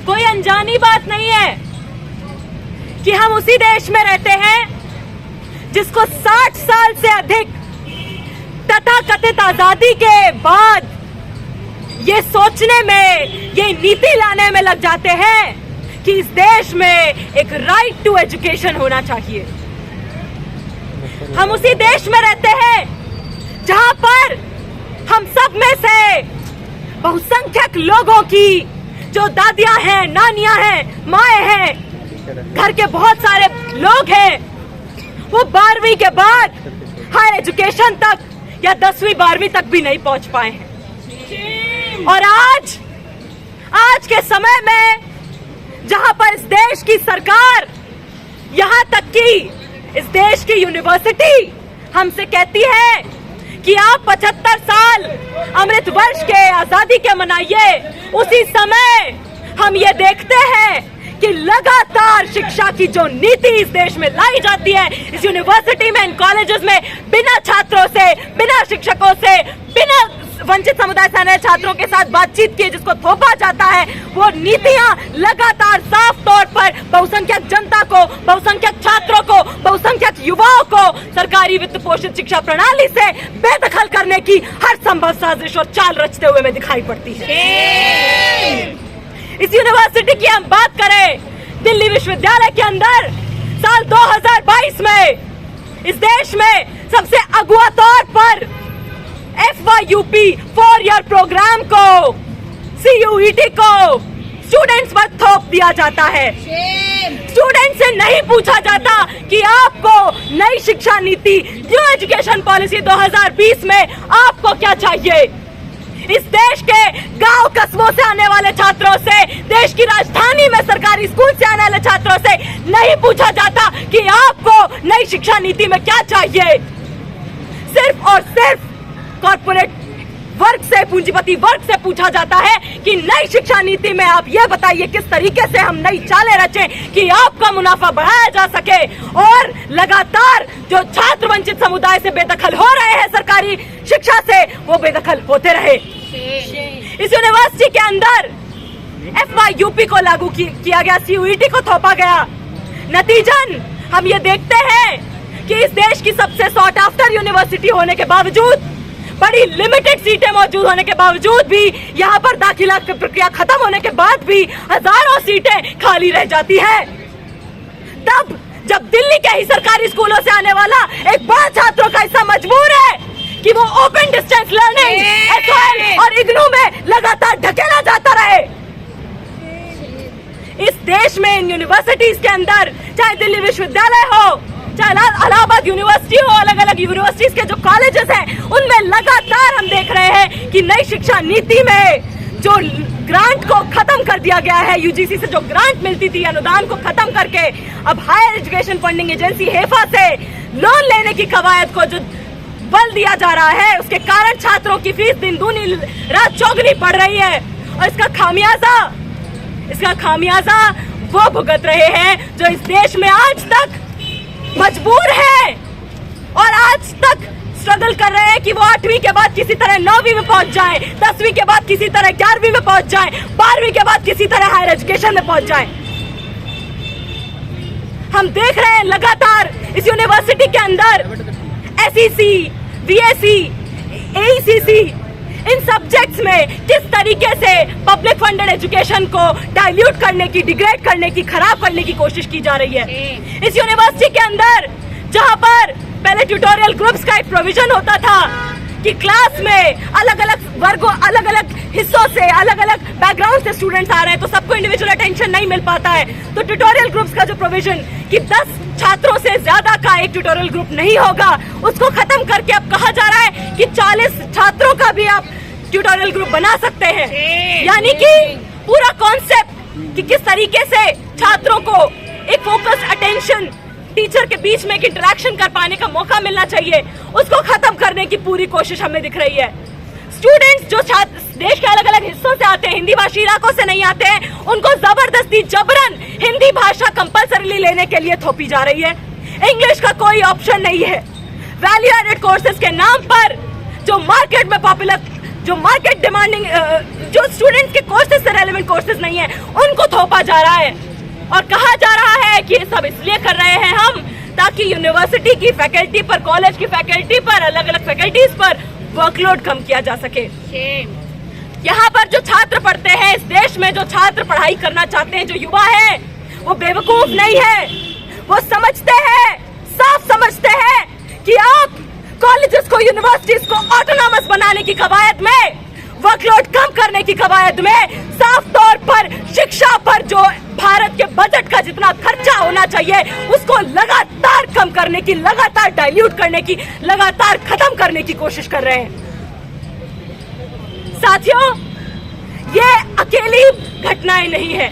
कोई अनजानी बात नहीं है कि हम उसी देश में रहते हैं जिसको 60 साल से अधिक तथाकथित आजादी के बाद ये सोचने में, ये नीति लाने में लग जाते हैं कि इस देश में एक राइट टू एजुकेशन होना चाहिए। हम उसी देश में रहते हैं जहां पर हम सब में से बहुसंख्यक लोगों की जो दादियां हैं, नानियां हैं, माएं हैं, घर के बहुत सारे लोग हैं, वो 12वीं के बाद हायर एजुकेशन तक या 10वीं 12वीं तक भी नहीं पहुंच पाए हैं। और आज के समय में जहां पर इस देश की सरकार, यहां तक कि इस देश की यूनिवर्सिटी हमसे कहती है कि आप 75 साल अमृत वर्ष के आजादी के मनाइए, उसी समय हम ये देखते हैं कि लगातार शिक्षा की जो नीति इस देश में लाई जाती है, इस यूनिवर्सिटी में, इन कॉलेजेस में, बिना छात्रों से, बिना शिक्षकों से, बिना वंचित समुदाय से आने छात्रों के साथ बातचीत किए जिसको थोपा जाता है, वो नीतियां लगातार साफ तौर पर बहुसंख्यक जनता को, बहुसंख्यक छात्रों को, बहुसंख्यक युवाओं को सरकारी वित्त पोषित शिक्षा प्रणाली से बेदखल करने की हर संभव साजिश और चाल रचते हुए में दिखाई पड़ती है। इस यूनिवर्सिटी की हम बात करें, दिल्ली विश्वविद्यालय के अंदर साल 2022 में इस देश में सबसे अगुआ तौर पर FYUP 4 ईयर प्रोग्राम को, CUET को स्टूडेंट्स पर थोप दिया जाता है। स्टूडेंट से नहीं पूछा जाता कि आपको नई शिक्षा नीति, न्यू एजुकेशन पॉलिसी 2020 में आपको क्या चाहिए। इस देश के गांव कस्बों से आने वाले छात्रों से, देश की राजधानी में सरकारी स्कूल से आने वाले छात्रों से नहीं पूछा जाता कि आपको नई शिक्षा नीति में क्या चाहिए। सिर्फ और सिर्फ कॉर्पोरेट वर्ग से, पूंजीपति वर्ग से पूछा जाता है कि नई शिक्षा नीति में आप ये बताइए किस तरीके से हम नई चालें रचें कि आपका मुनाफा बढ़ाया जा सके। और लगातार जो छात्र वंचित समुदाय से बेदखल हो रहे हैं सरकारी शिक्षा से, वो बेदखल होते रहे। इस यूनिवर्सिटी के अंदर FYUP को लागू किया गया, CUET को थोपा गया। नतीजन हम ये देखते हैं कि इस देश की सबसे सॉट आफ्टर यूनिवर्सिटी होने के बावजूद, बड़ी लिमिटेड सीटें मौजूद होने के बावजूद भी, यहाँ पर दाखिला की प्रक्रिया खत्म होने के बाद भी हजारों सीटें खाली रह जाती हैं। तब जब दिल्ली के ही सरकारी स्कूलों से आने वाला एक बड़ा छात्रों का हिस्सा मजबूर है कि वो ओपन डिस्टेंस लर्निंग, SOL और इग्नू में लगातार ढकेला जाता रहे। इस देश में इन यूनिवर्सिटीज के अंदर, चाहे दिल्ली विश्वविद्यालय हो, चाहे इलाहाबाद यूनिवर्सिटी हो, अलग अलग यूनिवर्सिटीज के जो कॉलेजेस हैं, उनमें लगातार हम देख रहे हैं कि नई शिक्षा नीति में जो ग्रांट को खत्म कर दिया गया है, UGC से जो ग्रांट मिलती थी, अनुदान को खत्म करके अब हायर एजुकेशन फंडिंग एजेंसी हेफा से लोन लेने की कवायद को जो बल दिया जा रहा है, उसके कारण छात्रों की फीस दिन दूनी रात चौगुनी पड़ रही है। और इसका खामियाजा वो भुगत रहे हैं जो इस देश में आज तक मजबूर है और आज तक स्ट्रगल कर रहे हैं कि वो 8वीं के बाद किसी तरह 9वीं में पहुंच जाएं, 10वीं के बाद किसी तरह 11वीं में पहुंच जाएं, 12वीं के बाद किसी तरह हायर एजुकेशन में पहुंच जाएं। हम देख रहे हैं लगातार इस यूनिवर्सिटी के अंदर SEC, VSE, AECC, इन सब्जेक्ट्स में किस तरीके से पब्लिक फंडेड एजुकेशन को डाइल्यूट करने की, डिग्रेड करने की, खराब करने की कोशिश की जा रही है। इस यूनिवर्सिटी के अंदर जहां पर पहले ट्यूटोरियल ग्रुप्स का एक प्रोविजन होता था कि क्लास में अलग अलग वर्गों, अलग अलग हिस्सों से, अलग अलग बैकग्राउंड से स्टूडेंट्स आ रहे हैं, तो सबको इंडिविजुअल अटेंशन नहीं मिल पाता है। तो ट्यूटोरियल ग्रुप्स का जो प्रोविजन कि 10 छात्रों से ज्यादा का एक ट्यूटोरियल ग्रुप नहीं होगा, उसको खत्म करके अब कहा जा रहा है कि 40 छात्रों का भी आप ट्यूटोरियल ग्रुप बना सकते हैं। यानी कि पूरा कॉन्सेप्ट कि किस तरीके से छात्रों को एक फोकस अटेंशन, टीचर के बीच में एक इंटरेक्शन कर पाने का मौका मिलना चाहिए, उसको खत्म करने की पूरी कोशिश हमें दिख रही है। स्टूडेंट्स जो देश के अलग अलग हिस्सों से आते हैं, हिंदी भाषी इलाकों से नहीं आते हैं, उनको जबरदस्ती जबरन हिंदी भाषा कंपलसरीली लेने के लिए थोपी जा रही है। इंग्लिश का कोई ऑप्शन नहीं है। वैल्यू एडेड कोर्सेज के नाम पर जो मार्केट में पॉपुलर, जो मार्केट डिमांडिंग, जो स्टूडेंट्स के कोर्सेज से रेलेवेंट कोर्सेज नहीं है, उनको थोपा जा रहा है और कहा जा रहा है कि ये सब इसलिए कर रहे हैं हम ताकि यूनिवर्सिटी की फैकल्टी पर, कॉलेज की फैकल्टी पर, अलग अलग फैकल्टीज पर वर्कलोड कम किया जा सके। यहाँ पर जो छात्र पढ़ते हैं, इस देश में जो छात्र पढ़ाई करना चाहते हैं, जो युवा है, वो बेवकूफ नहीं है। वो समझते हैं, साफ समझते हैं कि आप कॉलेजेस को, यूनिवर्सिटीज को ऑटोनॉमस बनाने की कवायद में, वर्कलोड कम करने की कवायद में, साफ तौर पर शिक्षा पर जो भारत के बजट का जितना खर्चा होना चाहिए उसको लगातार कम करने की, लगातार डाइल्यूट करने की, लगातार खत्म करने की कोशिश कर रहे हैं। साथियों, ये अकेली घटनाएं नहीं है।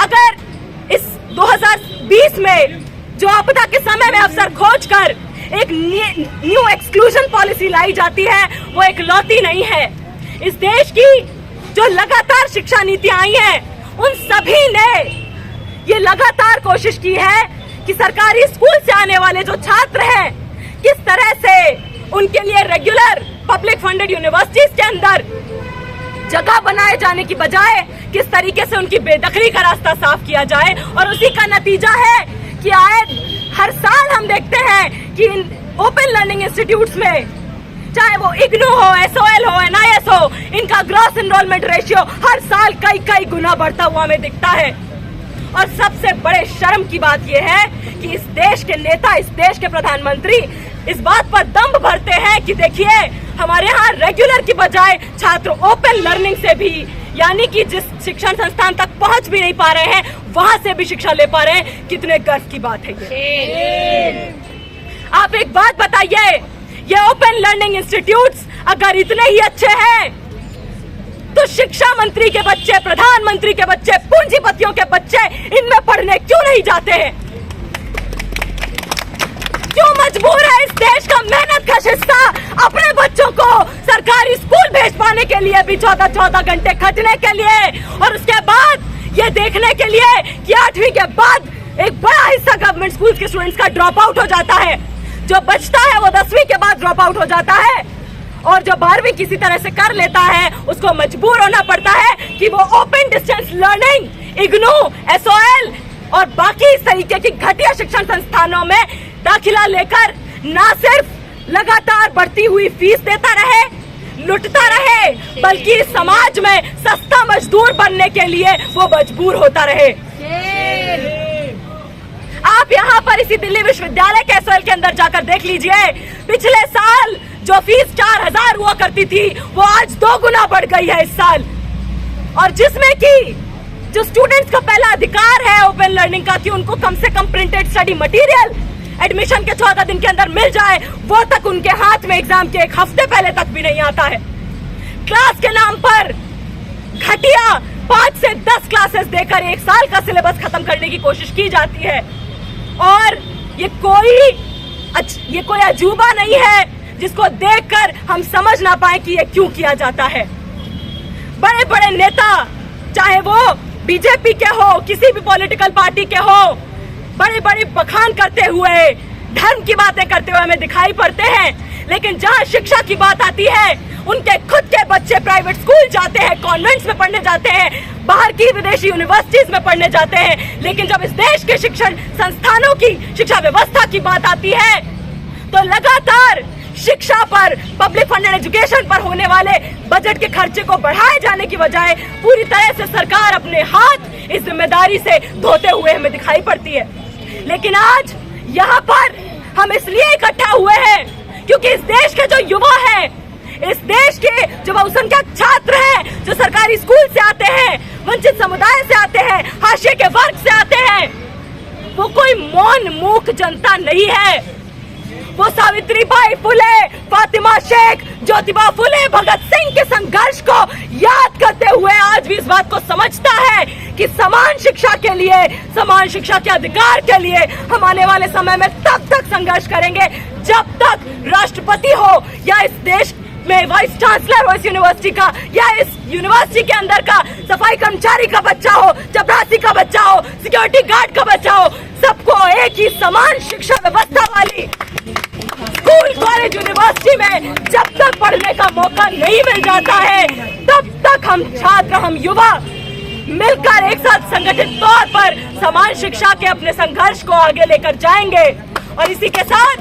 अगर इस 2020 में जो आपदा के समय में अवसर खोजकर एक न्यू एक्सक्लूजन पॉलिसी लाई जाती है, वो एक लौती नहीं है। इस देश की जो लगातार शिक्षा नीतियां आई हैं, उन सभी ने ये लगातार कोशिश की है कि सरकारी स्कूल से आने वाले जो छात्र हैं, किस तरह से उनके लिए रेगुलर पब्लिक फंडेड यूनिवर्सिटीज के अंदर जगह बनाए जाने की बजाय किस तरीके से उनकी बेदखली का रास्ता साफ किया जाए। और उसी का नतीजा है कि हर साल हम देखते हैं कि इन ओपन लर्निंग इंस्टीट्यूट्स में, चाहे वो इग्नू हो, SOL हो, NIS हो, इनका ग्रॉस एनरोलमेंट रेशियो हर साल कई गुना बढ़ता हुआ हमें दिखता है। और सबसे बड़े शर्म की बात यह है कि इस देश के नेता, इस देश के प्रधानमंत्री इस बात पर दंभ भरते हैं कि देखिए, हमारे यहाँ रेगुलर की बजाय छात्र ओपन लर्निंग से भी, यानी कि जिस शिक्षण संस्थान तक पहुंच भी नहीं पा रहे हैं, वहां से भी शिक्षा ले पा रहे हैं। कितने गर्व की बात है ये। आप एक बात बताइए, ये ओपन लर्निंग इंस्टीट्यूट्स अगर इतने ही अच्छे हैं तो शिक्षा मंत्री के बच्चे, प्रधानमंत्री के बच्चे, पूंजीपतियों के बच्चे इनमें पढ़ने क्यों नहीं जाते हैं? क्यों मजबूर है इस देश का मेहनत का हिस्सा अपने बच्चों को सरकारी स्कूल भेज पाने के लिए भी 14-14 घंटे खटने के लिए, और उसके बाद ये देखने के लिए कि 8वीं के बाद एक बड़ा हिस्सा गवर्नमेंट स्कूल के स्टूडेंट्स का ड्रॉप आउट हो जाता है। जो बचता है वो 10वीं के बाद ड्रॉप आउट हो जाता है, और जो 12वीं किसी तरह से कर लेता है उसको मजबूर होना पड़ता है कि वो open distance learning, IGNOU, SOL और बाकी इस तरीके की घटिया शिक्षण संस्थानों में दाखिला लेकर ना सिर्फ लगातार बढ़ती हुई फीस देता रहे, लुटता रहे, बल्कि समाज में सस्ता मजदूर बनने के लिए वो मजबूर होता रहे। आप यहाँ पर इसी दिल्ली विश्वविद्यालय के SOL के अंदर जाकर देख लीजिए, पिछले साल जो फीस 4000 हुआ करती थी वो आज 2 गुना बढ़ गई है इस साल। और जिसमें कि जो स्टूडेंट्स का पहला अधिकार है ओपन लर्निंग का कि उनको कम से कम प्रिंटेड स्टडी मटेरियल एडमिशन के 14 दिन के अंदर मिल जाए, वो तक उनके हाथ में एग्जाम के 1 हफ्ते पहले तक भी नहीं आता है। क्लास के नाम पर घटिया 5 से 10 क्लासेस देकर 1 साल का सिलेबस खत्म करने की कोशिश की जाती है। और ये कोई अजूबा नहीं है जिसको देखकर हम समझ ना पाए कि ये क्यों किया जाता है। बड़े बड़े नेता, चाहे वो बीजेपी के हो, किसी भी पॉलिटिकल पार्टी के हो, बड़े बड़े बखान करते हुए, धर्म की बातें करते हुए हमें दिखाई पड़ते हैं, लेकिन जहां शिक्षा की बात आती है, उनके खुद के बच्चे प्राइवेट स्कूल जाते हैं, कॉन्वेंट्स में पढ़ने जाते हैं, बाहर की विदेशी यूनिवर्सिटीज में पढ़ने जाते हैं। लेकिन जब इस देश के शिक्षण संस्थानों की, शिक्षा व्यवस्था की बात आती है, तो लगातार शिक्षा पर, पब्लिक फंडेड एजुकेशन पर होने वाले बजट के खर्चे को बढ़ाए जाने की बजाय पूरी तरह से सरकार अपने हाथ इस जिम्मेदारी से धोते हुए हमें दिखाई पड़ती है। लेकिन आज यहाँ पर हम इसलिए इकट्ठा हुए हैं क्योंकि इस देश के जो युवा हैं, इस देश के जो बहुसंख्यक छात्र हैं, जो सरकारी स्कूल से आते हैं, वंचित समुदाय से आते हैं, हाशिए के वर्ग से आते हैं, वो कोई मौन मूक जनता नहीं है। वो सावित्रीबाई फुले, फातिमा शेख, ज्योतिबा फुले, भगत सिंह के संघर्ष को याद करते हुए आज भी इस बात को समझता है कि समान शिक्षा के लिए, समान शिक्षा के अधिकार के लिए हम आने वाले समय में तब तक संघर्ष करेंगे जब तक राष्ट्रपति हो या इस देश में वाइस चांसलर हो इस यूनिवर्सिटी का, या इस यूनिवर्सिटी के अंदर का सफाई कर्मचारी का बच्चा हो, चपरासी का बच्चा हो, सिक्योरिटी गार्ड का बच्चा हो, सबको एक ही समान शिक्षा व्यवस्था वाली स्कूल, कॉलेज, यूनिवर्सिटी में जब तक पढ़ने का मौका नहीं मिल जाता है, तब तक हम छात्र, हम युवा मिलकर एक साथ संगठित तौर पर समान शिक्षा के अपने संघर्ष को आगे लेकर जाएंगे। और इसी के साथ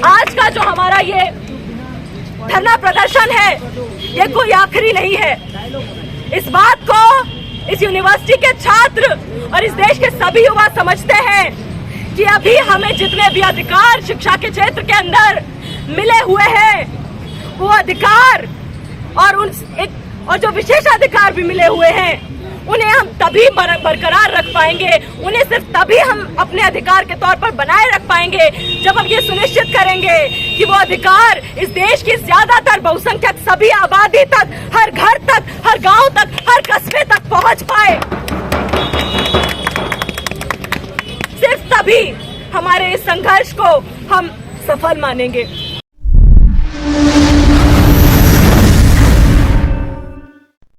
आज का जो हमारा ये धरना प्रदर्शन है, ये कोई आखिरी नहीं है। इस बात को इस यूनिवर्सिटी के छात्र और इस देश के सभी युवा समझते हैं कि अभी हमें जितने भी अधिकार शिक्षा के क्षेत्र के अंदर मिले हुए हैं, वो अधिकार और जो विशेषाधिकार भी मिले हुए हैं, उन्हें हम तभी बरकरार रख पाएंगे, उन्हें सिर्फ तभी हम अपने अधिकार के तौर पर बनाए रख पाएंगे जब हम ये सुनिश्चित करेंगे कि वो अधिकार इस देश की ज्यादातर बहुसंख्यक सभी आबादी तक, हर घर तक, हर गांव तक, हर कस्बे तक पहुंच पाए। सिर्फ तभी हमारे इस संघर्ष को हम सफल मानेंगे।